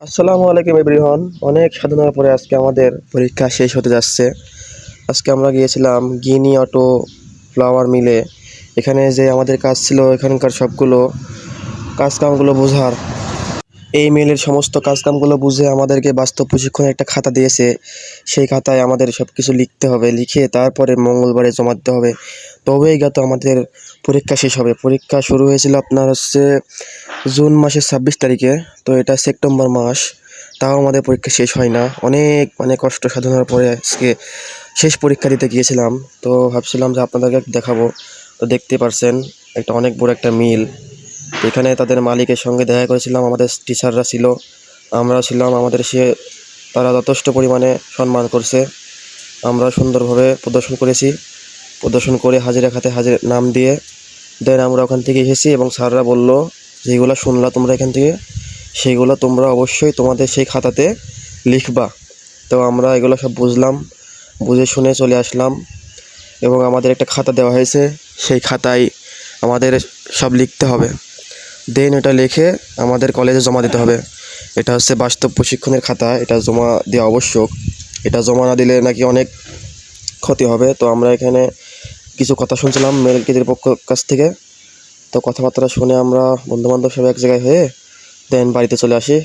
আসসালামু আলাইকুম এভরিওয়ান। অনেক সাধনার পরে আজকে আমাদের পরীক্ষা শেষ হতে যাচ্ছে। আজকে আমরা গিয়েছিলাম গিনি অটো ফ্লাওয়ার মিলে। এখানে যে আমাদের কাজ ছিল এখানকার সবগুলো কাজকামগুলো বোঝার। এই মিলের সমস্ত কাজকামগুলো বুঝে আমাদেরকে বাস্তব প্রশিক্ষণের একটা খাতা দিয়েছে। সেই খাতায় আমাদের সব কিছু লিখতে হবে, লিখে তারপরে মঙ্গলবারে জমা দিতে হবে। তবেই আমাদের পরীক্ষা শেষ হবে। পরীক্ষা শুরু হয়েছিল আপনার হচ্ছে জুন মাসের 26 তারিখে। তো এটা সেপ্টেম্বর মাস, তাও আমাদের পরীক্ষা শেষ হয় না। অনেক কষ্ট সাধনার পরে আজকে শেষ পরীক্ষা দিতে গিয়েছিলাম। তো ভাবছিলাম যে আপনাদেরকে দেখাবো। তো দেখতে পারছেন একটা অনেক বড় একটা মিল। এখানে তাদের মালিকের সঙ্গে দেখা করেছিলাম, আমাদের টিচাররা ছিল, আমরাও ছিলাম। আমাদের তারা যথেষ্ট পরিমাণে সম্মান করছে। আমরা সুন্দরভাবে প্রদর্শন করেছি। প্রদর্শন করে হাজিরা খাতে নাম দিয়ে দেন আমরা ওখান থেকে এসেছি এবং স্যাররা বলল, যেগুলো শুনলা তোমরা এখান থেকে, সেইগুলো তোমরা অবশ্যই তোমাদের সেই খাতাতে লিখবা। তো আমরা এগুলো সব বুঝলাম, বুঝে শুনে চলে আসলাম এবং আমাদের একটা খাতা দেওয়া হয়েছে। সেই খাতায় আমাদের সব লিখতে হবে। দেন এটা লিখে আমাদের কলেজে জমা দিতে হবে। এটা হচ্ছে বাস্তব প্রশিক্ষণের খাতা, এটা জমা দেওয়া আবশ্যক। এটা জমা না দিলে নাকি অনেক ক্ষতি হবে। তো আমরা এখানে কিছু কথা শুনছিলাম মেল কর্তৃপক্ষ কাছ থেকে। তো কথাবার্তা শুনে আমরা বন্ধুবান্ধব সব এক জায়গায় হয়ে দেন বাড়িতে চলে আসি।